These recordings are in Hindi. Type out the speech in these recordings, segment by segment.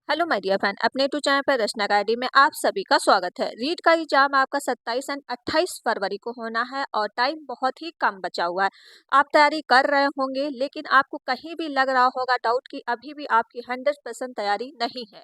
हेलो माय डियर फ्रेंड, अपने टू चैनल पर रचना अकेडमी में आप सभी का स्वागत है। रीट का एग्जाम आपका 27 एंड 28 फरवरी को होना है और टाइम बहुत ही कम बचा हुआ है। आप तैयारी कर रहे होंगे लेकिन आपको कहीं भी लग रहा होगा डाउट कि अभी भी आपकी 100% तैयारी नहीं है।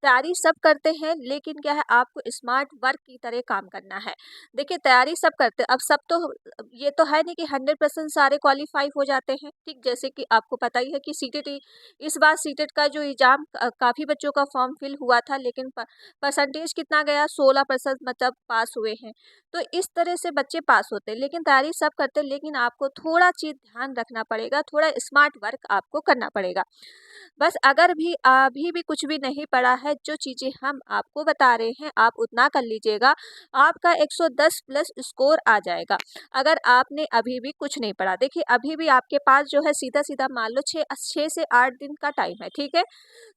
तैयारी सब करते हैं लेकिन क्या है, आपको स्मार्ट वर्क की तरह काम करना है। देखिए, तैयारी सब करते हैं, अब सब तो ये तो है नहीं कि 100% सारे क्वालिफाई हो जाते हैं। ठीक, जैसे कि आपको पता ही है कि सीटेटी इस बार सीटेट का जो एग्जाम काफ़ी बच्चों का फॉर्म फिल हुआ था लेकिन परसेंटेज कितना गया, 16% मतलब पास हुए हैं। तो इस तरह से बच्चे पास होते हैं, लेकिन तैयारी सब करते हैं लेकिन आपको थोड़ा चीज़ ध्यान रखना पड़ेगा, थोड़ा स्मार्ट वर्क आपको करना पड़ेगा। बस अगर भी अभी भी कुछ भी नहीं पड़ा है, जो चीज़ें हम आपको बता रहे हैं आप उतना कर लीजिएगा, आपका 110 प्लस स्कोर आ जाएगा। अगर आपने अभी भी कुछ नहीं पढ़ा, देखिए अभी भी आपके पास जो है सीधा सीधा मान लो 6 से 8 दिन का टाइम है, ठीक है।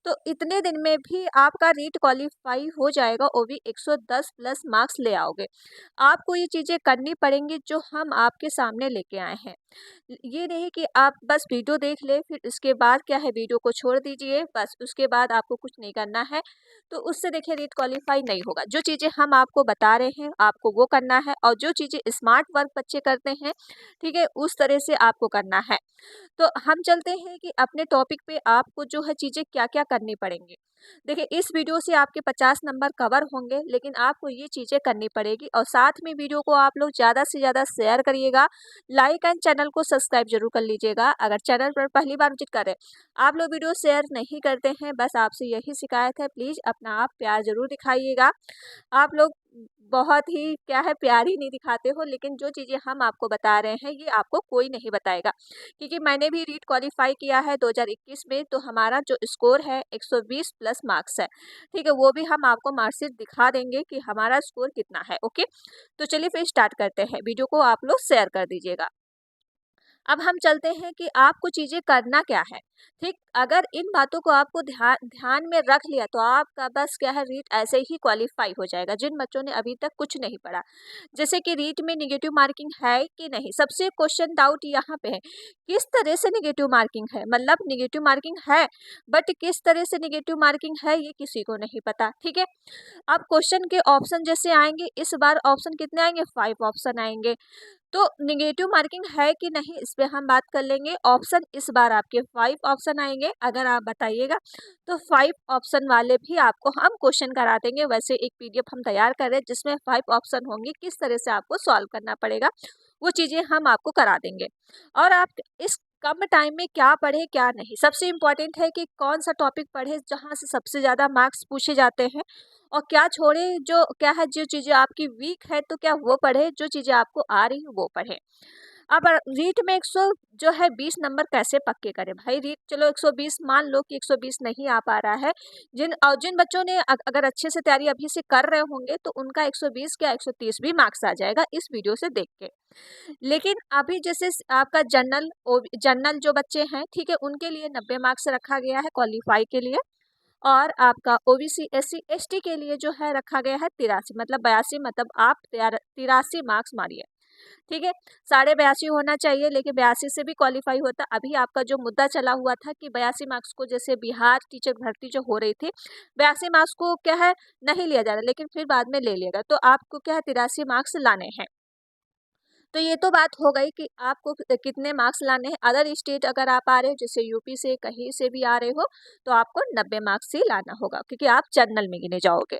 तो इतने दिन में भी आपका रीट क्वालिफाई हो जाएगा, वो भी 110 प्लस मार्क्स ले आओगे। आपको ये चीज़ें करनी पड़ेंगी जो हम आपके सामने लेके आए हैं। ये नहीं कि आप बस वीडियो देख ले फिर उसके बाद क्या है वीडियो को छोड़ दीजिए, बस उसके बाद आपको कुछ नहीं करना है। तो उससे देखिए रीट क्वालिफाई नहीं होगा। जो चीज़ें हम आपको बता रहे हैं आपको वो करना है, और जो चीज़ें स्मार्ट वर्क बच्चे करते हैं, ठीक है, उस तरह से आपको करना है। तो हम चलते हैं कि अपने टॉपिक पे आपको जो है चीज़ें क्या-क्या करनी पड़ेंगी। देखिए, इस वीडियो से आपके 50 नंबर कवर होंगे लेकिन आपको ये चीज़ें करनी पड़ेगी, और साथ में वीडियो को आप लोग ज़्यादा से ज़्यादा शेयर करिएगा, लाइक एंड चैनल को सब्सक्राइब जरूर कर लीजिएगा। अगर चैनल पर पहली बार विजिट करें, आप लोग वीडियो शेयर नहीं करते हैं, बस आपसे यही शिकायत है, प्लीज़ अपना आप प्यार ज़रूर दिखाइएगा। आप लोग बहुत ही क्या है प्यार ही नहीं दिखाते हो, लेकिन जो चीज़ें हम आपको बता रहे हैं ये आपको कोई नहीं बताएगा। क्योंकि मैंने भी रीट क्वालिफाई किया है 2021 में, तो हमारा जो स्कोर है 120 प्लस मार्क्स है, ठीक है। वो भी हम आपको मार्कशीट दिखा देंगे कि हमारा स्कोर कितना है। ओके, तो चलिए फिर स्टार्ट करते हैं। वीडियो को आप लोग शेयर कर दीजिएगा। अब हम चलते हैं कि आपको चीज़ें करना क्या है। ठीक, अगर इन बातों को आपको ध्यान ध्यान में रख लिया तो आपका बस क्या है रीट ऐसे ही क्वालिफाई हो जाएगा। जिन बच्चों ने अभी तक कुछ नहीं पढ़ा, जैसे कि रीट में निगेटिव मार्किंग है कि नहीं, सबसे क्वेश्चन डाउट यहाँ पे है किस तरह से निगेटिव मार्किंग है। मतलब निगेटिव मार्किंग है, बट किस तरह से निगेटिव मार्किंग है ये किसी को नहीं पता, ठीक है। अब क्वेश्चन के ऑप्शन जैसे आएंगे, इस बार ऑप्शन कितने आएंगे, 5 ऑप्शन आएंगे। तो निगेटिव मार्किंग है कि नहीं इस पे हम बात कर लेंगे। ऑप्शन इस बार आपके 5 ऑप्शन आएंगे, अगर आप बताइएगा तो 5 ऑप्शन वाले भी आपको हम क्वेश्चन करा देंगे। वैसे एक पीडीएफ हम तैयार कर रहे हैं जिसमें 5 ऑप्शन होंगे, किस तरह से आपको सॉल्व करना पड़ेगा वो चीज़ें हम आपको करा देंगे। और आप इस कम टाइम में क्या पढ़े क्या नहीं, सबसे इम्पोर्टेंट है कि कौन सा टॉपिक पढ़े जहाँ से सबसे ज़्यादा मार्क्स पूछे जाते हैं, और क्या छोड़े जो क्या है, जो चीज़ें आपकी वीक है तो क्या वो पढ़े, जो चीज़ें आपको आ रही है वो पढ़े। अब रीट में 100 जो है 20 नंबर कैसे पक्के करें भाई। रीट चलो 120 मान लो कि 120 नहीं आ पा रहा है, जिन बच्चों ने अगर अच्छे से तैयारी अभी से कर रहे होंगे तो उनका 120 क्या 130 भी मार्क्स आ जाएगा इस वीडियो से देख के। लेकिन अभी जैसे आपका जनरल जो बच्चे हैं, ठीक है, उनके लिए 90 मार्क्स रखा गया है क्वालिफाई के लिए, और आपका ओबीसी एससी एसटी के लिए जो है रखा गया है 83, मतलब 82, मतलब आप 83 मार्क्स मारिए, ठीक है। 82.5 होना चाहिए लेकिन 82 से भी क्वालिफाई होता। अभी आपका जो मुद्दा चला हुआ था कि 82 मार्क्स को, जैसे बिहार टीचर भर्ती जो हो रही थी, 82 मार्क्स को क्या है नहीं लिया जा रहा, लेकिन फिर बाद में ले लिएगा, तो आपको क्या है 83 मार्क्स लाने हैं। तो ये तो बात हो गई कि आपको कितने मार्क्स लाने हैं। अदर स्टेट अगर आप आ रहे हो, जैसे यूपी से कहीं से भी आ रहे हो, तो आपको 90 मार्क्स ही लाना होगा क्योंकि आप जनरल में गिने जाओगे।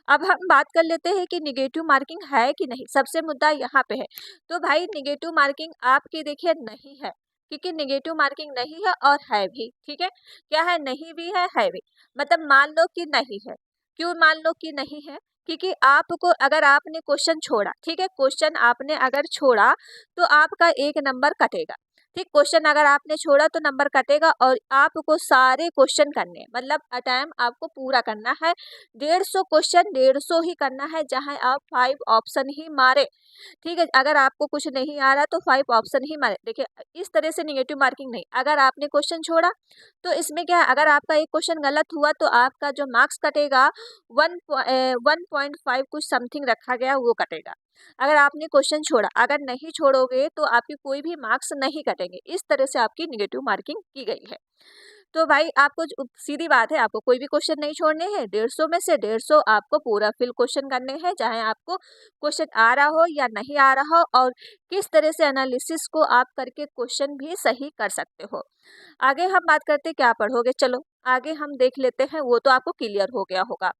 अब हम बात कर लेते हैं कि निगेटिव मार्किंग है कि नहीं, सबसे मुद्दा यहाँ पे है। तो भाई निगेटिव मार्किंग आपकी देखिए नहीं है, क्योंकि निगेटिव मार्किंग नहीं है और है भी, ठीक है। क्या है, नहीं भी है भी। मतलब मान लो कि नहीं है, क्यों मान लो कि नहीं है, क्योंकि आपको अगर आपने क्वेश्चन छोड़ा, ठीक है, क्वेश्चन आपने अगर छोड़ा तो आपका 1 नंबर कटेगा। ठीक, क्वेश्चन अगर आपने छोड़ा तो नंबर कटेगा, और आपको सारे क्वेश्चन करने मतलब अटैम्प आपको पूरा करना है। 150 क्वेश्चन 150 ही करना है, जहां आप 5 ऑप्शन ही मारे, ठीक है। अगर आपको कुछ नहीं आ रहा तो 5 ऑप्शन ही मारे। देखिए, इस तरह से निगेटिव मार्किंग नहीं। अगर आपने क्वेश्चन छोड़ा तो इसमें क्या है, अगर आपका एक क्वेश्चन गलत हुआ तो आपका जो मार्क्स कटेगा 1.5 कुछ समथिंग रखा गया वो कटेगा। अगर आपने क्वेश्चन छोड़ा, अगर नहीं छोड़ोगे तो आपके कोई भी मार्क्स नहीं कटेंगे। इस तरह से आपकी निगेटिव मार्किंग की गई है। तो भाई आपको सीधी बात है, आपको कोई भी क्वेश्चन नहीं छोड़ने हैं, 150 में से 150 आपको पूरा फिल क्वेश्चन करने हैं, चाहे आपको क्वेश्चन आ रहा हो या नहीं आ रहा हो, और किस तरह से एनालिसिस को आप करके क्वेश्चन भी सही कर सकते हो। आगे हम बात करते क्या पढ़ोगे, चलो आगे हम देख लेते हैं, वो तो आपको क्लियर हो गया होगा।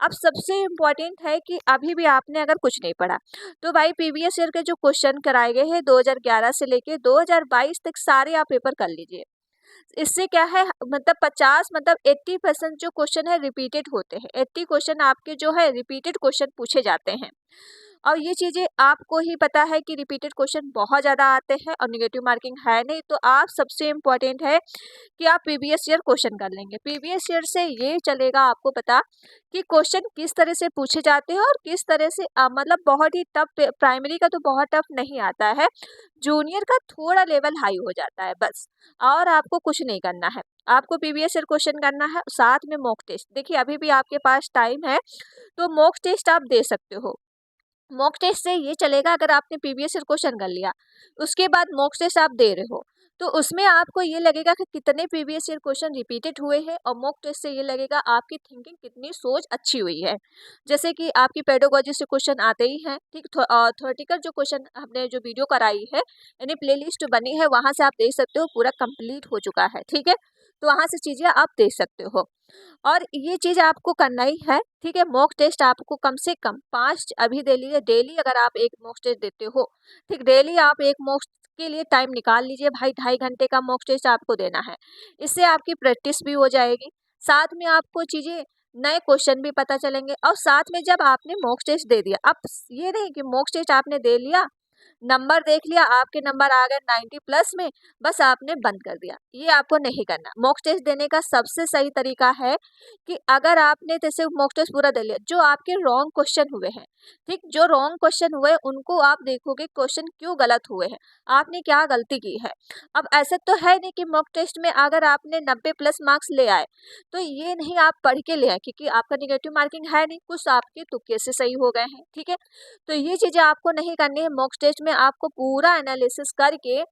अब सबसे इम्पोर्टेंट है कि अभी भी आपने अगर कुछ नहीं पढ़ा तो भाई प्रीवियस ईयर के जो क्वेश्चन कराए गए हैं 2011 से लेके 2022 तक सारे आप पेपर कर लीजिए। इससे क्या है, मतलब 50 मतलब 80% जो क्वेश्चन है रिपीटेड होते हैं, 80 क्वेश्चन आपके जो है रिपीटेड क्वेश्चन पूछे जाते हैं। और ये चीज़ें आपको ही पता है कि रिपीटेड क्वेश्चन बहुत ज़्यादा आते हैं और निगेटिव मार्किंग है नहीं, तो आप सबसे इम्पोर्टेंट है कि आप प्रीवियस ईयर क्वेश्चन कर लेंगे। प्रीवियस ईयर से ये चलेगा आपको पता कि क्वेश्चन किस तरह से पूछे जाते हैं और किस तरह से मतलब बहुत ही टफ, प्राइमरी का तो बहुत टफ नहीं आता है, जूनियर का थोड़ा लेवल हाई हो जाता है बस। और आपको कुछ नहीं करना है, आपको प्रीवियस ईयर क्वेश्चन करना है, साथ में मॉक टेस्ट। देखिए अभी भी आपके पास टाइम है तो मॉक टेस्ट आप दे सकते हो। मॉक टेस्ट से ये चलेगा, अगर आपने प्रीवियस ईयर क्वेश्चन कर लिया उसके बाद मॉक टेस्ट आप दे रहे हो तो उसमें आपको ये लगेगा कि कितने प्रीवियस ईयर क्वेश्चन रिपीटेड हुए हैं, और मॉक टेस्ट से ये लगेगा आपकी थिंकिंग कितनी सोच अच्छी हुई है। जैसे कि आपकी पेडागोजी से क्वेश्चन आते ही हैं, ठीक, थ्योरेटिकल जो क्वेश्चन हमने जो वीडियो कराई है यानी प्लेलिस्ट बनी है वहाँ से आप देख सकते हो, पूरा कंप्लीट हो चुका है, ठीक है, तो वहाँ से चीज़ें आप देख सकते हो। और ये चीज़ आपको करना ही है, ठीक है। मॉक टेस्ट आपको कम से कम 5 अभी दे लीजिए, डेली अगर आप एक मॉक टेस्ट देते हो, ठीक, डेली आप एक मॉक के लिए टाइम निकाल लीजिए भाई, 2.5 घंटे का मॉक टेस्ट आपको देना है। इससे आपकी प्रैक्टिस भी हो जाएगी, साथ में आपको चीज़ें नए क्वेश्चन भी पता चलेंगे, और साथ में जब आपने मॉक टेस्ट दे दिया, अब ये नहीं कि मॉक टेस्ट आपने दे लिया, नंबर देख लिया, आपके नंबर आ गए 90 प्लस में, बस आपने बंद कर दिया, ये आपको नहीं करना। मॉक टेस्ट देने का सबसे सही तरीका है कि अगर आपने जैसे मॉक टेस्ट पूरा दे लिया, जो आपके रॉन्ग क्वेश्चन हुए हैं, ठीक, जो रॉन्ग क्वेश्चन हुए उनको आप देखोगे क्वेश्चन क्यों गलत हुए हैं, आपने क्या गलती की है। अब ऐसा तो है नहीं कि मॉक टेस्ट में अगर आपने 90 प्लस मार्क्स ले आए तो ये नहीं आप पढ़ के ले आए, क्योंकि आपका निगेटिव मार्किंग है नहीं, कुछ आपके तुक्के से सही हो गए हैं, ठीक है। तो ये चीज़ें आपको नहीं करनी है, मॉक टेस्ट में आपको पूरा एनालिसिस करके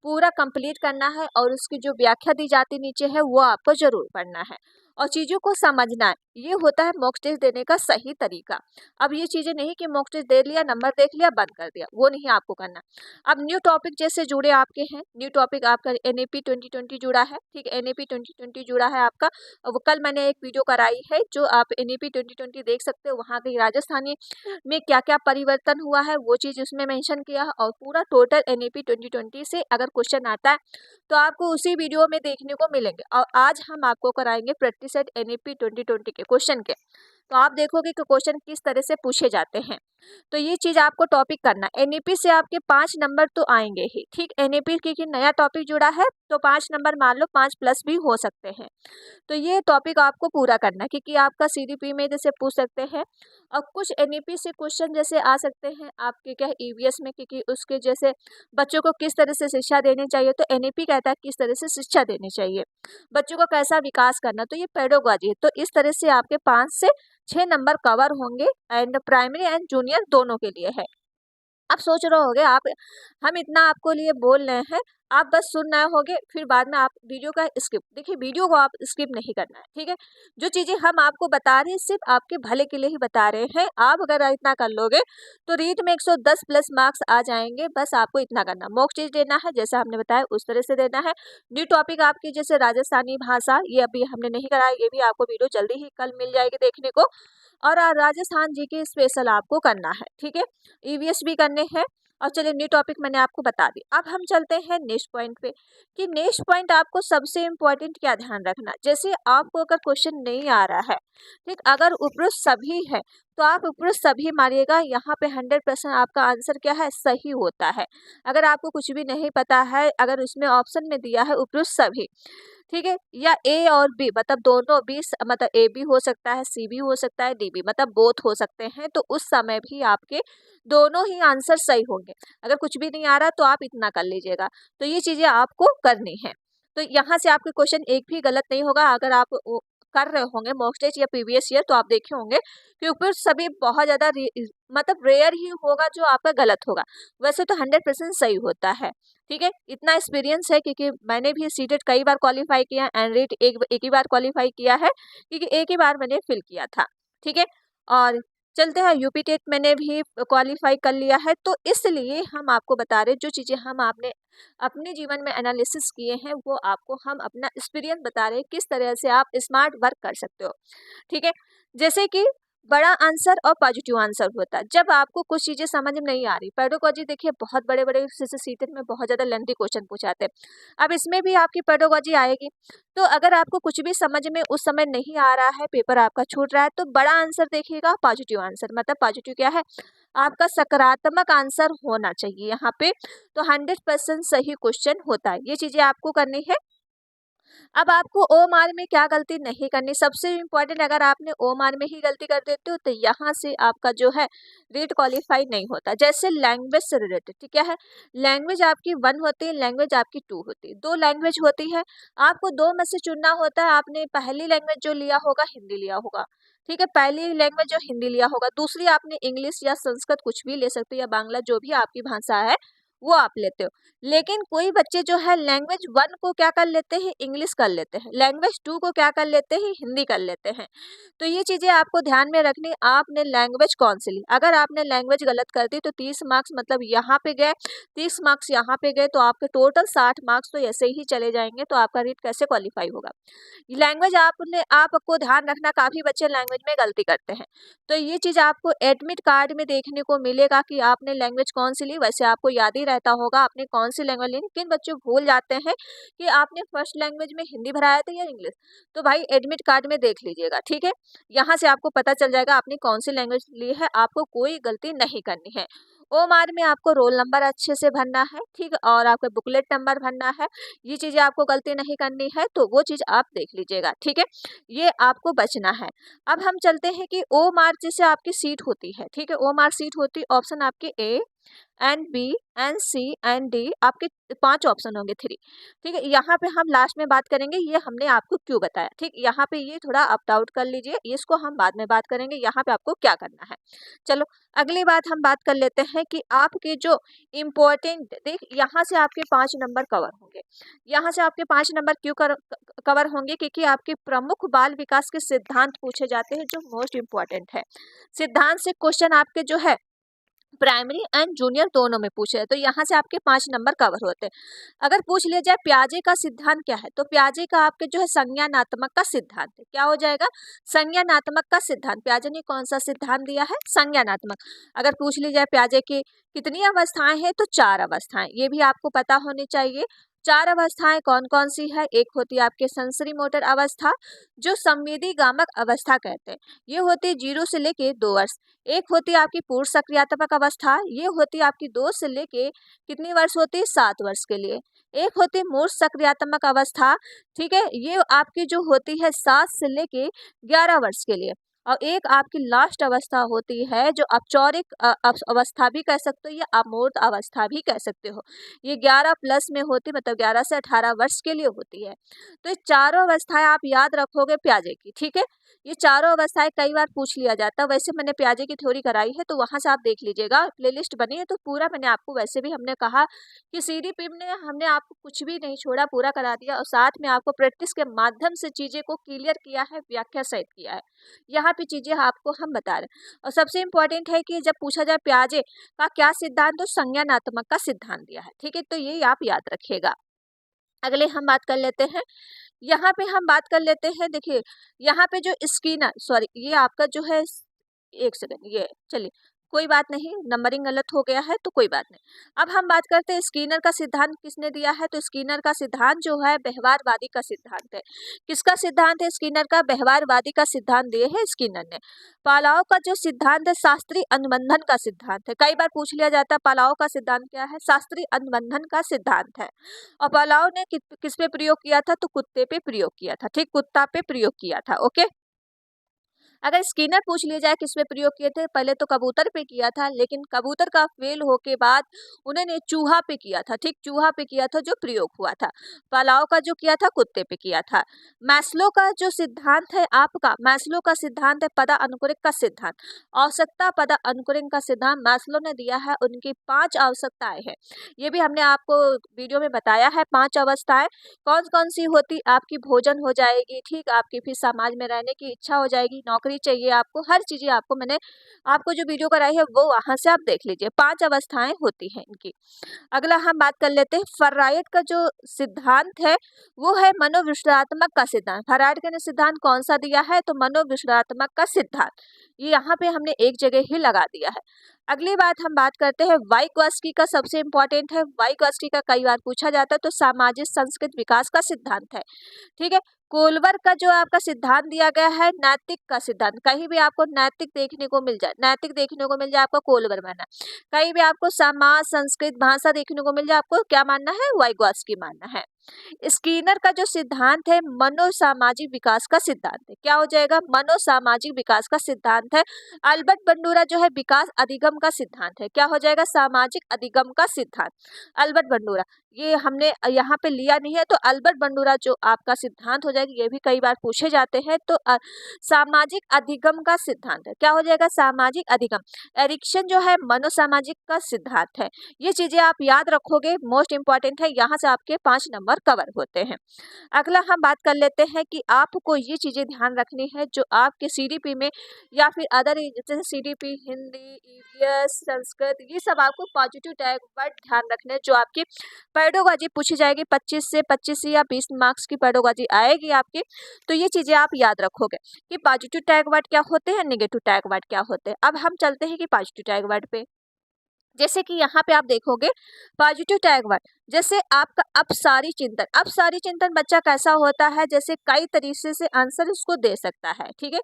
पूरा कंप्लीट करना है, और उसकी जो व्याख्या दी जाती नीचे है वो आपको जरूर पढ़ना है और चीज़ों को समझना है। ये होता है मॉक टेस्ट देने का सही तरीका। अब ये चीज़ें नहीं कि मॉक टेस्ट दे लिया, नंबर देख लिया, बंद कर दिया, वो नहीं आपको करना। अब न्यू टॉपिक जैसे जुड़े आपके हैं, न्यू टॉपिक आपका NAP 2020 जुड़ा है, ठीक, NAP 2020 जुड़ा है आपका। वो कल मैंने एक वीडियो कराई है जो आप NAP 2020 देख सकते हो, वहाँ की राजस्थानी में क्या क्या परिवर्तन हुआ है वो चीज़ उसमें मेंशन किया है, और पूरा टोटल NAP 2020 से अगर क्वेश्चन आता है तो आपको उसी वीडियो में देखने को मिलेंगे। और आज हम आपको कराएंगे प्रैक्टिस सेट NAP 2020 के क्वेश्चन के, तो आप देखोगे कि क्वेश्चन किस तरह से पूछे जाते हैं। तो ये चीज़ आपको टॉपिक करना, NAP से आपके 5 नंबर तो आएंगे ही, ठीक, NAP की नया टॉपिक जुड़ा है तो 5 नंबर मान लो 5 प्लस भी हो सकते हैं। तो ये टॉपिक आपको पूरा करना है, क्योंकि आपका CDP में जैसे पूछ सकते हैं, और कुछ NAP से क्वेश्चन जैसे आ सकते हैं आपके क्या EVS में, क्योंकि उसके जैसे बच्चों को किस तरह से शिक्षा देनी चाहिए, तो NAP कहता है किस तरह से शिक्षा देनी चाहिए, बच्चों का कैसा विकास करना, तो ये पेडागोजी है। तो इस तरह से आपके 5 से 6 नंबर कवर होंगे, एंड प्राइमरी एंड जूनियर दोनों के लिए है। आप सोच रहे होगे आप, हम इतना आपको लिए बोल रहे हैं, आप बस सुन रहे होगे, फिर बाद में आप वीडियो का स्किप, देखिए वीडियो को आप स्किप नहीं करना है, ठीक है। जो चीज़ें हम आपको बता रहे हैं सिर्फ आपके भले के लिए ही बता रहे हैं, आप अगर इतना कर लोगे तो रीट में 110 प्लस मार्क्स आ जाएंगे, बस आपको इतना करना। मॉक टेस्ट देना है जैसा हमने बताया उस तरह से देना है। न्यू टॉपिक आपकी जैसे राजस्थानी भाषा, ये अभी हमने नहीं कराया, ये भी आपको वीडियो जल्दी ही कल मिल जाएगी देखने को। और राजस्थान जी के स्पेशल आपको करना है, ठीक है, EVS भी करने हैं। और चलिए न्यू टॉपिक मैंने आपको बता दी, अब हम चलते हैं नेक्स्ट पॉइंट पे, कि नेक्स्ट पॉइंट आपको सबसे इम्पोर्टेंट क्या ध्यान रखना। जैसे आपको अगर क्वेश्चन नहीं आ रहा है, ठीक, अगर उपरोक्त सभी है तो आप उपरोक्त सभी मारिएगा, यहाँ पे 100% आपका आंसर क्या है, सही होता है। अगर आपको कुछ भी नहीं पता है, अगर उसमें ऑप्शन में दिया है उपरोक्त सभी, ठीक है, या A और B मतलब दोनों B, मतलब A भी हो सकता है, C भी हो सकता है, D भी, मतलब बोथ हो सकते हैं, तो उस समय भी आपके दोनों ही आंसर सही होंगे। अगर कुछ भी नहीं आ रहा तो आप इतना कर लीजिएगा, तो ये चीज़ें आपको करनी है। तो यहाँ से आपके क्वेश्चन एक भी गलत नहीं होगा, अगर आप कर रहे होंगे मॉक टेस्ट या प्रीवियस ईयर, तो आप देखे होंगे कि ऊपर सभी बहुत ज़्यादा मतलब रेयर ही होगा जो आपका गलत होगा, वैसे तो 100% सही होता है। ठीक है, इतना एक्सपीरियंस है क्योंकि मैंने भी सीटेट कई बार क्वालिफाई किया, एंड रेट एक ही बार क्वालिफाई किया है क्योंकि एक ही बार मैंने फिल किया था। ठीक है, और चलते हैं यूपी टेट मैंने भी क्वालिफाई कर लिया है, तो इसलिए हम आपको बता रहे जो चीज़ें हम आपने अपने जीवन में एनालिसिस किए हैं वो आपको हम अपना एक्सपीरियंस बता रहे हैं किस तरह से आप स्मार्ट वर्क कर सकते हो। ठीक है, जैसे कि बड़ा आंसर और पॉजिटिव आंसर होता है। जब आपको कुछ चीज़ें समझ में नहीं आ रही, पेडागोजी देखिए बहुत बड़े बड़े सीटेट में बहुत ज़्यादा लेंथी क्वेश्चन पूछाते हैं, अब इसमें भी आपकी पेडागोजी आएगी। तो अगर आपको कुछ भी समझ में उस समय नहीं आ रहा है, पेपर आपका छूट रहा है, तो बड़ा आंसर देखिएगा पॉजिटिव आंसर, मतलब पॉजिटिव क्या है, आपका सकारात्मक आंसर होना चाहिए यहाँ पे, तो 100% सही क्वेश्चन होता है। ये चीज़ें आपको करनी है। अब आपको ओ मार में क्या गलती नहीं करनी, सबसे इम्पोर्टेंट, अगर आपने ओ मार में ही गलती कर देते हो तो यहाँ से आपका जो है रीट क्वालिफाई नहीं होता। जैसे लैंग्वेज से रिलेटेड, ठीक है, लैंग्वेज आपकी 1 होती है, लैंग्वेज आपकी 2 होती है, 2 लैंग्वेज होती है, आपको 2 में से चुनना होता है। आपने पहली लैंग्वेज जो लिया होगा हिंदी लिया होगा, ठीक है, पहली लैंग्वेज जो हिंदी लिया होगा, दूसरी आपने इंग्लिश या संस्कृत कुछ भी ले सकते हो, या बांग्ला, जो भी आपकी भाषा है वो आप लेते हो। लेकिन कोई बच्चे जो है लैंग्वेज 1 को क्या कर लेते हैं, इंग्लिश कर लेते हैं, लैंग्वेज 2 को क्या कर लेते हैं, हिंदी कर लेते हैं। तो ये चीज़ें आपको ध्यान में रखनी, आपने लैंग्वेज कौन सी ली। अगर आपने लैंग्वेज गलत कर दी तो 30 मार्क्स मतलब यहाँ पे गए, 30 मार्क्स यहाँ पे गए, तो आपके टोटल 60 मार्क्स तो ऐसे ही चले जाएंगे, तो आपका रीट कैसे क्वालिफाई होगा। लैंग्वेज आपको ध्यान रखना, काफ़ी बच्चे लैंग्वेज में गलती करते हैं, तो ये चीज़ आपको एडमिट कार्ड में देखने को मिलेगा कि आपने लैंग्वेज कौन सी ली। वैसे आपको याद ही रहता होगा आपने कौन सी लैंग्वेज ली, लेकिन बच्चे भूल जाते हैं कि आपने फर्स्ट लैंग्वेज में हिंदी भराया था या इंग्लिश। तो भाई एडमिट कार्ड में देख लीजिएगा, ठीक है, यहाँ से आपको पता चल जाएगा आपने कौन सी लैंग्वेज ली है, आपको कोई गलती नहीं करनी है। ओमार में आपको रोल नंबर अच्छे से भरना है, ठीक, और आपका बुकलेट नंबर भरना है, ये चीज़ें आपको गलती नहीं करनी है, तो वो चीज़ आप देख लीजिएगा, ठीक है, ये आपको बचना है। अब हम चलते हैं कि ओ मार्क जैसे आपकी सीट होती है, ठीक है, ओ मार्क सीट होती है, ऑप्शन आपके A and B and C and D, आपके 5 ऑप्शन होंगे, 3, ठीक है। यहाँ पे हम लास्ट में बात करेंगे ये हमने आपको क्यों बताया, ठीक, यहाँ पे ये थोड़ा अप डाउट कर लीजिए, इसको हम बाद में बात करेंगे, यहाँ पे आपको क्या करना है। चलो अगली बात हम बात कर लेते हैं कि आपके जो इम्पोर्टेंट, देख यहाँ से आपके 5 नंबर कवर होंगे, यहाँ से आपके 5 नंबर क्यों कवर होंगे, क्योंकि आपके प्रमुख बाल विकास के सिद्धांत पूछे जाते हैं जो मोस्ट इम्पोर्टेंट है। सिद्धांत से क्वेश्चन आपके जो है प्राइमरी एंड जूनियर दोनों में पूछे हैं, तो यहाँ से आपके 5 नंबर कवर होते हैं। अगर पूछ लिया जाए प्याजे का सिद्धांत क्या है, तो प्याजे का आपके जो है संज्ञानात्मक का सिद्धांत है, क्या हो जाएगा, संज्ञानात्मक का सिद्धांत। प्याजे ने कौन सा सिद्धांत दिया है, संज्ञानात्मक। अगर पूछ ली जाए प्याजे की कितनी अवस्थाएं हैं, तो 4 अवस्थाएं, ये भी आपको पता होनी चाहिए। 4 अवस्थाएं कौन कौन सी है, एक होती है आपके सेंसरी मोटर अवस्था, जो संवेदी गामक अवस्था कहते हैं, ये होती है 0 से लेके 2 वर्ष। एक होती है आपकी पूर्ण सक्रियात्मक अवस्था, ये होती है आपकी 2 से लेके कितनी वर्ष होती है, 7 वर्ष के लिए। एक होती है मूर्त सक्रियात्मक अवस्था, ठीक है, ये आपकी जो होती है 7 से लेके 11 वर्ष के लिए। और एक आपकी लास्ट अवस्था होती है जो औपचारिक अवस्था भी कह सकते हो या अमूर्त अवस्था भी कह सकते हो, ये 11 प्लस में होती, मतलब 11 से 18 वर्ष के लिए होती है। तो ये चारों अवस्थाएं आप याद रखोगे प्याजे की, ठीक है, ये चारों अवस्थाएं कई बार पूछ लिया जाता है। वैसे मैंने प्याजे की थ्योरी कराई है, तो वहां से आप देख लीजिएगा, प्लेलिस्ट बनी है, तो पूरा मैंने आपको, वैसे भी हमने कहा कि सीडीपीएम ने हमने आपको कुछ भी नहीं छोड़ा, पूरा करा दिया, और साथ में आपको प्रैक्टिस के माध्यम से चीजें को क्लियर किया है, व्याख्या सहित किया है, यहाँ पे चीजें आपको हम बता रहे हैं। और सबसे इम्पोर्टेंट है कि जब पूछा जाए प्याजे का क्या सिद्धांत, तो संज्ञानात्मक का सिद्धांत दिया है, ठीक है, तो ये आप याद रखिएगा। अगले हम बात कर लेते हैं, यहाँ पे हम बात कर लेते हैं, देखिए यहाँ पे जो स्किनर, सॉरी ये आपका जो है, एक सेकंड, ये चलिए कोई बात नहीं, नंबरिंग गलत हो गया है तो कोई बात नहीं। अब हम बात करते हैं स्किनर का सिद्धांत किसने दिया है, तो स्किनर का सिद्धांत जो है व्यवहारवादी का सिद्धांत है। किसका सिद्धांत है, स्किनर का, व्यवहारवादी का सिद्धांत दिए है स्किनर ने। पालाव का जो सिद्धांत है शास्त्रीय अनुबंधन का सिद्धांत है, कई बार पूछ लिया जाता है पालाव का सिद्धांत क्या है, शास्त्रीय अनुबंधन का सिद्धांत है। और पालाव ने किस पे प्रयोग किया था, तो कुत्ते पे प्रयोग किया था, ठीक, कुत्ता पे प्रयोग किया था, ओके। अगर स्किनर पूछ लिया जाए किस पे प्रयोग किए थे, पहले तो कबूतर पे किया था, लेकिन कबूतर का फेल होके बाद उन्होंने चूहा पे किया था। ठीक, चूहा पे किया था जो प्रयोग हुआ था। पलाव का जो किया था कुत्ते पे किया था। मैस्लो का जो सिद्धांत है आपका, मैस्लो का सिद्धांत है पदा अनुक्रम का सिद्धांत। आवश्यकता पदा अनुक्रम का सिद्धांत मैस्लो ने दिया है। उनकी 5 आवश्यकताएं हैं, ये भी हमने आपको वीडियो में बताया है। 5 अवस्थाएं कौन कौन सी होती, आपकी भोजन हो जाएगी, ठीक, आपकी फिर समाज में रहने की इच्छा हो जाएगी, नौकरी चाहिए आपको, हर चीजें आपको मैंने आपको जो वीडियो कराई है वो वहां से आप देख लीजिए। 5 अवस्थाएं होती हैं इनकी। अगला हम बात कर लेते हैं फर्राइट का जो सिद्धांत है वो है मनोविश्लेषणात्मक का सिद्धांत। फर्राइट ने सिद्धांत कौन सा दिया है, तो मनोविश्लेषणात्मक का सिद्धांत। ये यहाँ पे हमने एक जगह ही लगा दिया है। अगली बात हम बात करते हैं वाइगॉत्स्की का, सबसे इंपॉर्टेंट है। वाइगॉत्स्की का कई बार पूछा जाता है, तो सामाजिक संस्कृत विकास का सिद्धांत है। ठीक है। कोलवर का जो आपका सिद्धांत दिया गया है नैतिक का सिद्धांत। कहीं भी आपको नैतिक देखने को मिल जाए, नैतिक देखने को मिल जाए, आपको कोलवर मानना। कहीं भी आपको समाज संस्कृत भाषा देखने को मिल जाए, आपको क्या मानना है, वाइगॉत्स्की मानना है। स्किनर का जो सिद्धांत है मनोसामाजिक विकास का सिद्धांत है। क्या हो जाएगा, मनोसामाजिक विकास का सिद्धांत है। अल्बर्ट बंडूरा जो है विकास अधिगम का सिद्धांत है। क्या हो जाएगा, सामाजिक अधिगम का सिद्धांत। अल्बर्ट बंडूरा, ये हमने यहाँ पे लिया नहीं है, तो अल्बर्ट बंडूरा जो आपका सिद्धांत हो जाएगा, ये भी कई बार पूछे जाते हैं। तो सामाजिक अधिगम का सिद्धांत है। क्या हो जाएगा, सामाजिक अधिगम। एरिक्सन जो है मनोसामाजिक का सिद्धांत है। ये चीजें आप याद रखोगे, मोस्ट इंपॉर्टेंट है, यहाँ से आपके 5 नंबर कवर होते हैं। अगला हम बात कर लेते हैं कि आपको ये चीजें ध्यान रखनी है जो आपके सीडीपी में या फिर अदर जैसे सीडीपी हिंदी, ईवीएस, संस्कृत, ये सब आपको पॉजिटिव टैग वर्ड ध्यान रखने हैं। जो आपकी पेडागोजी पूछी जाएगी 25 या 20 मार्क्स की पेडागोजी आएगी आपकी, तो ये चीजें आप याद रखोगे कि पॉजिटिव टैग वर्ड क्या होते हैं, नेगेटिव टैग वर्ड क्या होते हैं। अब हम चलते हैं कि पॉजिटिव टैग वर्ड पे। जैसे कि यहाँ पे आप देखोगे पॉजिटिव टैग वर्ड, जैसे आपका अब सारी चिंतन बच्चा कैसा होता है, जैसे कई तरीके से आंसर उसको दे सकता है। ठीक है,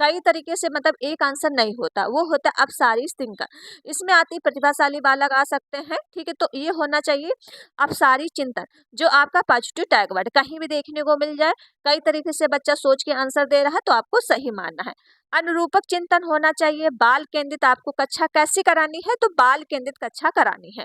कई तरीके से, मतलब एक आंसर नहीं होता, वो होता है अब सारी चिंतन। इसमें आती प्रतिभाशाली बालक आ सकते हैं। ठीक है, तो ये होना चाहिए अब सारी चिंतन जो आपका पॉजिटिव टैग वर्ड कहीं भी देखने को मिल जाए, कई तरीके से बच्चा सोच के आंसर दे रहा है, तो आपको सही मानना है। अनुरूपक चिंतन होना चाहिए। बाल केंद्रित आपको कक्षा कैसी करानी है, तो बाल केंद्रित कक्षा करानी है।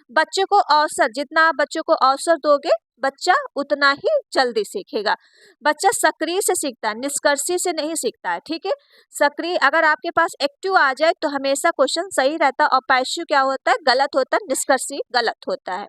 बच्चे को अवसर, जितना आप बच्चों को अवसर दोगे बच्चा उतना ही जल्दी सीखेगा। बच्चा सक्रिय से सीखता है, निष्कर्षी से नहीं सीखता है। ठीक है, सक्रिय, अगर आपके पास एक्टिव आ जाए तो हमेशा क्वेश्चन सही रहता है, और पैसिव क्या होता है, गलत होता है, निष्कर्षी गलत होता है।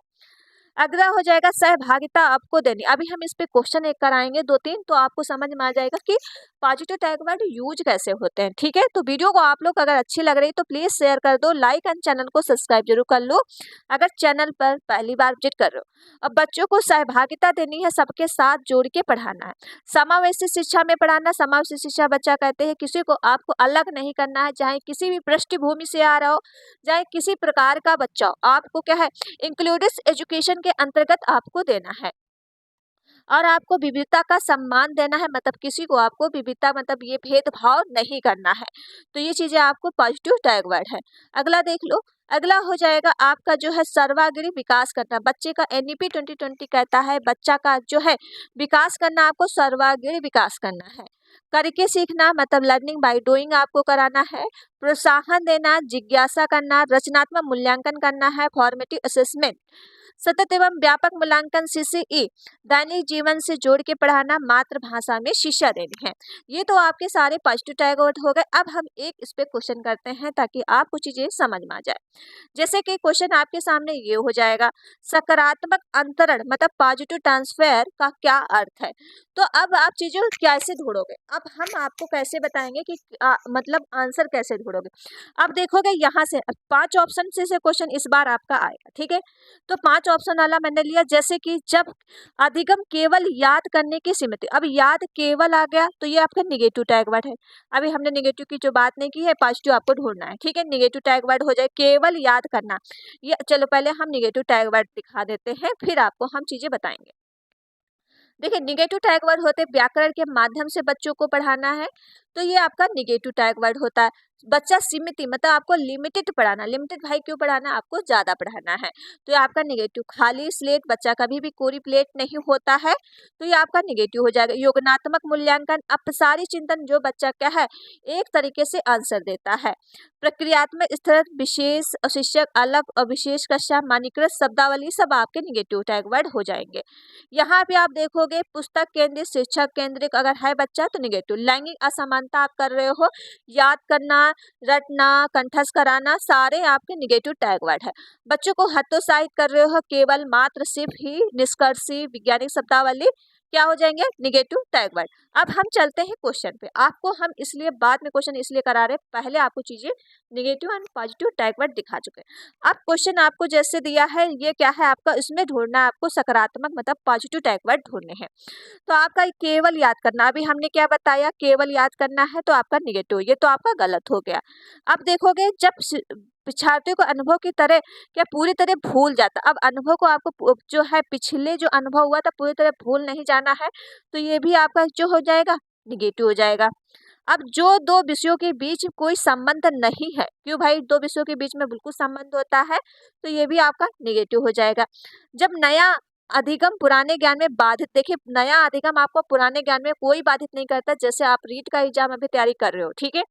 अगला हो जाएगा सहभागिता आपको देनी। अभी हम इस पे क्वेश्चन एक कराएंगे 2-3, तो आपको समझ में आ जाएगा कि पॉजिटिव टैग वर्ड यूज कैसे होते हैं। ठीक है, तो वीडियो को आप लोग अगर अच्छी लग रही तो प्लीज शेयर कर दो, लाइक एंड चैनल को सब्सक्राइब जरूर कर लो अगर चैनल पर पहली बार विजिट कर रहे हो। अब बच्चों को सहभागिता देनी है, सबके साथ जोड़ के पढ़ाना है। समावेशी शिक्षा में पढ़ाना। समावेशी शिक्षा बच्चा कहते हैं किसी को आपको अलग नहीं करना है, चाहे किसी भी पृष्ठभूमि से आ रहा हो, चाहे किसी प्रकार का बच्चा हो, आपको क्या है इंक्लूडिव एजुकेशन के अंतर्गत आपको देना है। और आपको विविधता का सम्मान देना है, मतलब किसी को आपको विविधता, मतलब ये भेदभाव नहीं करना है। तो ये चीजें आपको पॉजिटिव टैग वर्ड है। अगला देख लो, अगला हो जाएगा आपका जो है सर्वांगीण विकास करना। बच्चे का एनईपी 2020 कहता है बच्चा का जो है विकास करना, आपको सर्वांगीण विकास करना है। करके सीखना, मतलब लर्निंग बाय डूइंग आपको कराना है। प्रोत्साहन देना, जिज्ञासा करना, रचनात्मक मूल्यांकन करना है, फॉर्मेटिव असेसमेंट, सतत एवं व्यापक मूल्यांकन सीसीई, दैनिक जीवन से जोड़ के पढ़ाना, मातृभाषा में शिक्षा देनी है। ये तो आपके सारे पॉजिटिव टैग वर्ड हो गए। अब हम एक इस पे क्वेश्चन करते हैं ताकि आपको चीजें समझ में आ जाए। जैसे कि क्वेश्चन आपके सामने ये हो जाएगा, सकारात्मक अंतरण मतलब पॉजिटिव ट्रांसफर का क्या अर्थ है। तो अब आप चीजों कैसे ढूंढोगे, अब हम आपको कैसे बताएंगे कि मतलब आंसर कैसे ढूंढोगे। अब देखोगे यहाँ से 5 ऑप्शन से क्वेश्चन इस बार आपका आएगा। ठीक है, तो 5 ऑप्शन वाला मैंने लिया। जैसे कि जब अधिगम केवल याद करने की सीमित है, अब याद केवल आ गया तो ये आपका निगेटिव टैग वर्ड है। अभी हमने निगेटिव की जो बात नहीं की है, पॉजिटिव आपको ढूंढना है। ठीक है, निगेटिव टैग वर्ड हो जाए केवल याद करना। ये चलो पहले हम निगेटिव टैग वर्ड दिखा देते हैं, फिर आपको हम चीजें बताएंगे। देखिए निगेटिव टैग वर्ड होते व्याकरण के माध्यम से बच्चों को पढ़ाना है, तो ये आपका निगेटिव टैग वर्ड होता है। बच्चा सीमित मतलब आपको लिमिटेड पढ़ाना, लिमिटेड भाई क्यों पढ़ाना, आपको ज़्यादा पढ़ाना है, तो ये आपका निगेटिव। खाली स्लेट, बच्चा कभी भी कोरी प्लेट नहीं होता है, तो ये आपका निगेटिव हो जाएगा। योगात्मक मूल्यांकन, अपसारी चिंतन, जो बच्चा क्या है एक तरीके से आंसर देता है। प्रक्रियात्मक स्तर, विशेष, शिक्षक, अलग और विशेष कक्षा, मानकीकृत शब्दावली, सब आपके निगेटिव टैग वर्ड हो जाएंगे। यहाँ पे आप देखोगे पुस्तक केंद्रित, शिक्षक केंद्रित अगर है बच्चा तो निगेटिव। लैंगिक असमानता आप कर रहे हो, याद करना, रटना, कंठस्थ कराना, सारे आपके निगेटिव टैग वर्ड है। बच्चों को हतोत्साहित कर रहे हो, केवल मात्र सिर्फ ही, निष्कर्षी, वैज्ञानिक शब्दावली, क्या हो जाएंगे निगेटिव टैग वर्ड। अब हम चलते हैं क्वेश्चन पे। आपको हम इसलिए बाद में क्वेश्चन इसलिए करा रहे, पहले आपको चीजें negative and positive tag word दिखा चुके हैं। अब क्वेश्चन आपको जैसे दिया है, ये क्या है आपका, इसमें ढूंढना है आपको सकारात्मक मतलब पॉजिटिव टैग वर्ड ढूंढने हैं। तो आपका केवल याद करना, अभी हमने क्या बताया, केवल याद करना है तो आपका निगेटिव, ये तो आपका गलत हो गया। अब देखोगे जब छात्रों को अनुभव की तरह क्या पूरी तरह भूल जाता, अब अनुभव को आपको जो है पिछले जो अनुभव हुआ था पूरी तरह भूल नहीं जाना है, तो ये भी आपका जो हो जाएगा निगेटिव हो जाएगा। अब जो दो विषयों के बीच कोई संबंध नहीं है, क्यों भाई दो विषयों के बीच में बिल्कुल संबंध होता है, तो ये भी आपका निगेटिव हो जाएगा। जब नया अधिगम पुराने ज्ञान में बाधित, देखिए नया अधिगम आपको पुराने ज्ञान में कोई बाधित नहीं करता। जैसे आप रीट का एग्जाम अभी तैयारी कर रहे हो, ठीक है,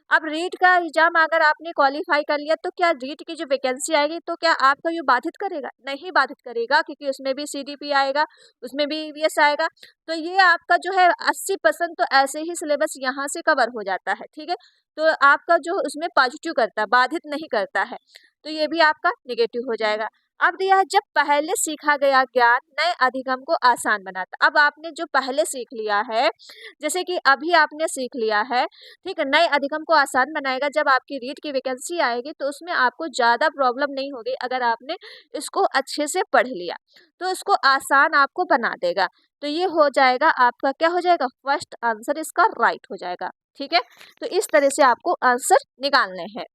अब रीट का एग्जाम अगर आपने क्वालिफाई कर लिया तो क्या रीट की जो वैकेंसी आएगी तो क्या आपका ये बाधित करेगा, नहीं बाधित करेगा, क्योंकि उसमें भी सीडीपी आएगा, उसमें भी ईवीएस आएगा। तो ये आपका जो है 80% तो ऐसे ही सिलेबस यहाँ से कवर हो जाता है, ठीक है, तो आपका जो उसमें पॉजिटिव करता है, बाधित नहीं करता है, तो ये भी आपका निगेटिव हो जाएगा। अब दिया है, जब पहले सीखा गया ज्ञान नए अधिगम को आसान बनाता। अब आपने जो पहले सीख लिया है, जैसे कि अभी आपने सीख लिया है, ठीक है, नए अधिगम को आसान बनाएगा। जब आपकी रीट की वैकेंसी आएगी तो उसमें आपको ज़्यादा प्रॉब्लम नहीं होगी, अगर आपने इसको अच्छे से पढ़ लिया तो इसको आसान आपको बना देगा। तो ये हो जाएगा आपका, क्या हो जाएगा, फर्स्ट आंसर इसका राइट हो जाएगा, ठीक है। तो इस तरह से आपको आंसर निकालने हैं।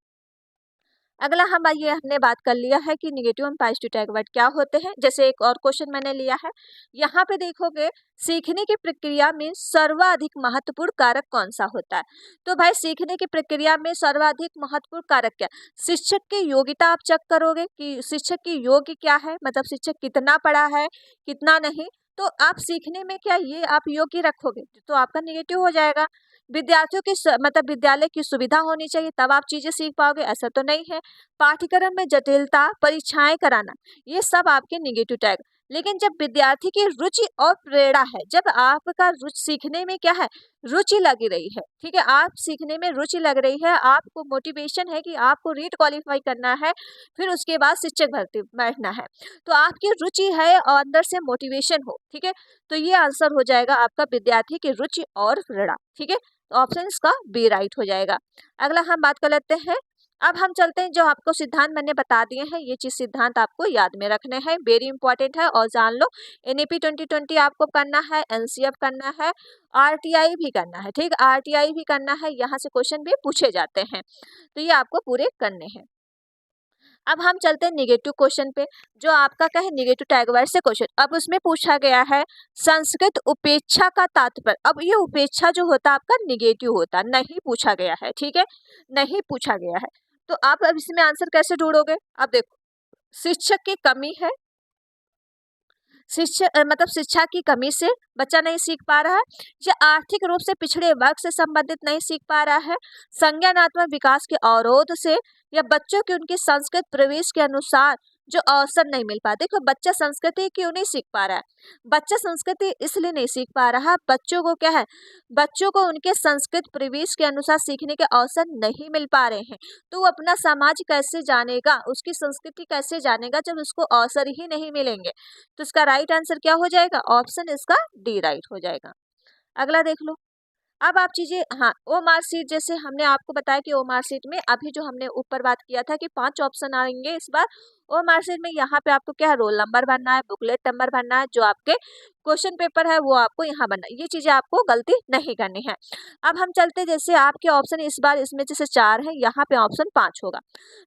अगला हम ये हमने बात कर लिया है कि negative and positive tag word क्या होते हैं। जैसे एक और क्वेश्चन मैंने लिया है, यहाँ पे देखोगे सीखने की प्रक्रिया में सर्वाधिक महत्वपूर्ण कारक कौन सा होता है। तो भाई सीखने की प्रक्रिया में सर्वाधिक महत्वपूर्ण कारक क्या, शिक्षक की योग्यता आप चेक करोगे कि शिक्षक की योग्य क्या है, मतलब शिक्षक कितना पढ़ा है कितना नहीं, तो आप सीखने में क्या ये आप योग्य रखोगे तो आपका निगेटिव हो जाएगा। विद्यार्थियों की मतलब विद्यालय की सुविधा होनी चाहिए तब आप चीजें सीख पाओगे, ऐसा तो नहीं है। पाठ्यक्रम में जटिलता, परीक्षाएं कराना, ये सब आपके निगेटिव टैग। लेकिन जब विद्यार्थी की रुचि और प्रेरणा है, जब आपका रुचि सीखने में क्या है, रुचि लगी रही है, ठीक है, आप सीखने में रुचि लग रही है, आपको मोटिवेशन है कि आपको रीट क्वालिफाई करना है, फिर उसके बाद शिक्षक भर्ती बैठना है, तो आपकी रुचि है और अंदर से मोटिवेशन हो, ठीक है, तो ये आंसर हो जाएगा आपका विद्यार्थी की रुचि और प्रेरणा, ठीक है, तो ऑप्शन इसका बी राइट हो जाएगा। अगला हम बात कर लेते हैं, अब हम चलते हैं जो आपको सिद्धांत मैंने बता दिए हैं, ये चीज सिद्धांत आपको याद में रखने हैं, वेरी इंपॉर्टेंट है और जान लो। एनईपी 2020 आपको करना है, एनसीएफ करना है, आरटीआई भी करना है, ठीक, आरटीआई भी करना है, यहाँ से क्वेश्चन भी पूछे जाते हैं, तो ये आपको पूरे करने हैं। अब हम चलते हैं निगेटिव क्वेश्चन पे, जो आपका क्या है निगेटिव टैग वर्ड से क्वेश्चन। अब उसमें पूछा गया है संस्कृत उपेक्षा का तात्पर्य। अब ये उपेक्षा जो होता है आपका निगेटिव होता, नहीं पूछा गया है, ठीक है, नहीं पूछा गया है, तो आप अब इसमें आंसर कैसे ढूंढोगे। अब देखो, शिक्षक की कमी है, शिक्षा मतलब शिक्षा की कमी से बच्चा नहीं सीख पा रहा है, या आर्थिक रूप से पिछड़े वर्ग से संबंधित नहीं सीख पा रहा है, संज्ञानात्मक विकास के अवरोध से, या बच्चों की उनकी संस्कृत प्रवेश के अनुसार जो अवसर नहीं मिल पा। देखो बच्चा संस्कृति क्यों नहीं सीख पा रहा है, बच्चा संस्कृति इसलिए नहीं सीख पा रहा, बच्चों को क्या है, बच्चों को उनके संस्कृत प्रवेश के अनुसार सीखने के अवसर नहीं मिल पा रहे हैं, तो वो अपना समाज कैसे जानेगा, उसकी संस्कृति कैसे जानेगा जब उसको अवसर ही नहीं मिलेंगे। तो इसका राइट आंसर क्या हो जाएगा, ऑप्शन इसका डी राइट हो जाएगा। अगला देख लो, अब आप चीजें, हाँ, ओ मार्कशीट, जैसे हमने आपको बताया कि ओ मार्कशीट में अभी जो हमने ऊपर बात किया था कि 5 ऑप्शन आएंगे इस बार, और मार्कशीट में यहाँ पे आपको क्या है, रोल नंबर भरना है, बुकलेट नंबर भरना है, जो आपके क्वेश्चन पेपर है वो आपको यहाँ भरना है। ये चीजें आपको गलती नहीं करनी है। अब हम चलते, जैसे आपके ऑप्शन इस बार इसमें जैसे 4 है, यहाँ पे ऑप्शन 5 होगा।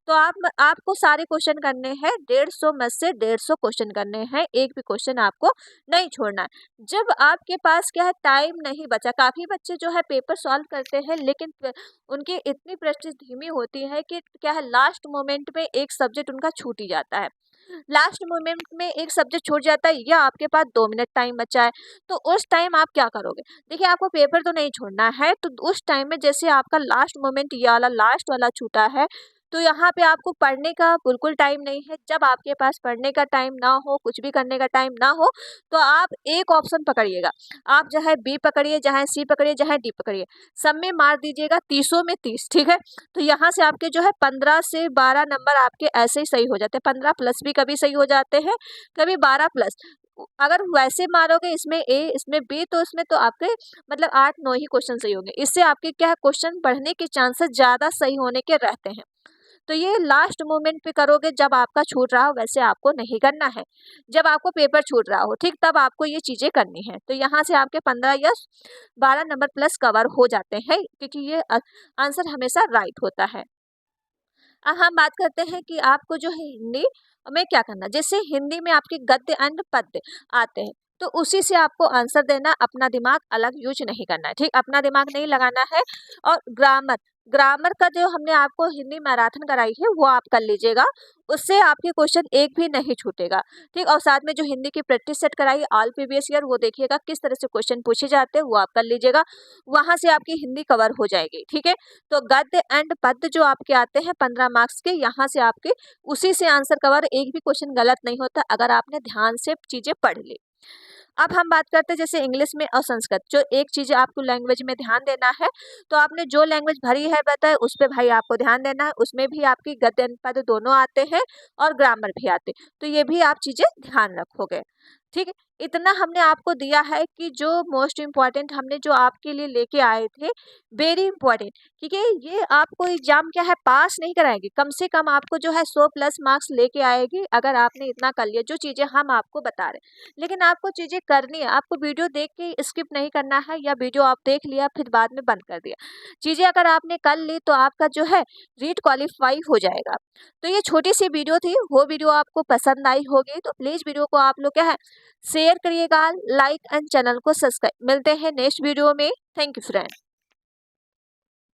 तो आपको सारे क्वेश्चन करने हैं, 150 में से 150 क्वेश्चन करने हैं, एक भी क्वेश्चन आपको नहीं छोड़ना है। जब आपके पास क्या है, टाइम नहीं बचा, काफी बच्चे जो है पेपर सॉल्व करते हैं लेकिन उनकी इतनी प्रैक्टिस धीमी होती है कि क्या है, लास्ट मोमेंट में एक सब्जेक्ट उनका छूट ही जाता है। लास्ट मोमेंट में एक सब्जेक्ट छूट जाता है या आपके पास 2 मिनट टाइम बचा है, तो उस टाइम आप क्या करोगे? देखिए, आपको पेपर तो नहीं छोड़ना है, तो उस टाइम में जैसे आपका लास्ट मोमेंट ये वाला लास्ट वाला छूटा है, तो यहाँ पे आपको पढ़ने का बिल्कुल टाइम नहीं है। जब आपके पास पढ़ने का टाइम ना हो, कुछ भी करने का टाइम ना हो, तो आप एक ऑप्शन पकड़िएगा। आप चाहे बी पकड़िए, चाहे सी पकड़िए, चाहे डी पकड़िए, सब में मार दीजिएगा 30 में 30, ठीक है। तो यहाँ से आपके जो है 15 से 12 नंबर आपके ऐसे ही सही हो जाते हैं। 15 प्लस भी कभी सही हो जाते हैं, कभी 12 प्लस। अगर वैसे मारोगे इसमें ए इसमें बी, तो इसमें तो आपके मतलब 8-9 ही क्वेश्चन सही होंगे। इससे आपके क्या है, क्वेश्चन बढ़ने के चांसेस ज्यादा सही होने के रहते हैं। तो ये लास्ट मोमेंट पे करोगे, जब आपका छूट रहा हो, वैसे आपको नहीं करना है। जब आपको पेपर छूट रहा हो, ठीक, तब आपको ये चीजें करनी है। तो यहाँ से आपके 15 या 12 नंबर प्लस कवर हो जाते हैं, क्योंकि ये आंसर हमेशा राइट होता है। अब हम बात करते हैं कि आपको जो है हिंदी में क्या करना। जैसे हिंदी में आपके गद्य एंड पद्य आते हैं, तो उसी से आपको आंसर देना, अपना दिमाग अलग यूज नहीं करना है, ठीक, अपना दिमाग नहीं लगाना है। और ग्रामर, ग्रामर का जो हमने आपको हिंदी मैराथन कराई है वो आप कर लीजिएगा, उससे आपके क्वेश्चन एक भी नहीं छूटेगा, ठीक। और साथ में जो हिंदी की प्रैक्टिस सेट कराई ऑल प्रीवियस ईयर, वो देखिएगा किस तरह से क्वेश्चन पूछे जाते हैं, वो आप कर लीजिएगा, वहां से आपकी हिंदी कवर हो जाएगी, ठीक है। तो गद्य एंड पद्य जो आपके आते हैं 15 मार्क्स के, यहाँ से आपके उसी से आंसर कवर, एक भी क्वेश्चन गलत नहीं होता अगर आपने ध्यान से चीजें पढ़ ली। अब हम बात करते हैं जैसे इंग्लिश में और संस्कृत, जो एक चीज आपको लैंग्वेज में ध्यान देना है। तो आपने जो लैंग्वेज भरी है बताए, उस पे भाई आपको ध्यान देना है। उसमें भी आपकी गद्य पद दोनों आते हैं और ग्रामर भी आते हैं, तो ये भी आप चीजें ध्यान रखोगे, ठीक है। इतना हमने आपको दिया है कि जो मोस्ट इम्पॉर्टेंट हमने जो आपके लिए लेके आए थे, वेरी इंपॉर्टेंट, क्योंकि ये आपको एग्जाम क्या है, पास नहीं कराएगी, कम से कम आपको जो है 100 प्लस मार्क्स लेके आएगी अगर आपने इतना कर लिया, जो चीजें हम आपको बता रहे हैं। लेकिन आपको चीजें करनी है, आपको वीडियो देख के स्किप नहीं करना है, या वीडियो आप देख लिया फिर बाद में बंद कर दिया। चीजें अगर आपने कर ली तो आपका जो है रीट क्वालिफाई हो जाएगा। तो ये छोटी सी वीडियो थी, वो वीडियो आपको पसंद आई होगी, तो प्लीज वीडियो को आप लोग क्या है शेयर करिएगा, लाइक एंड चैनल को सब्सक्राइब। मिलते हैं नेक्स्ट वीडियो में। Thank you friend.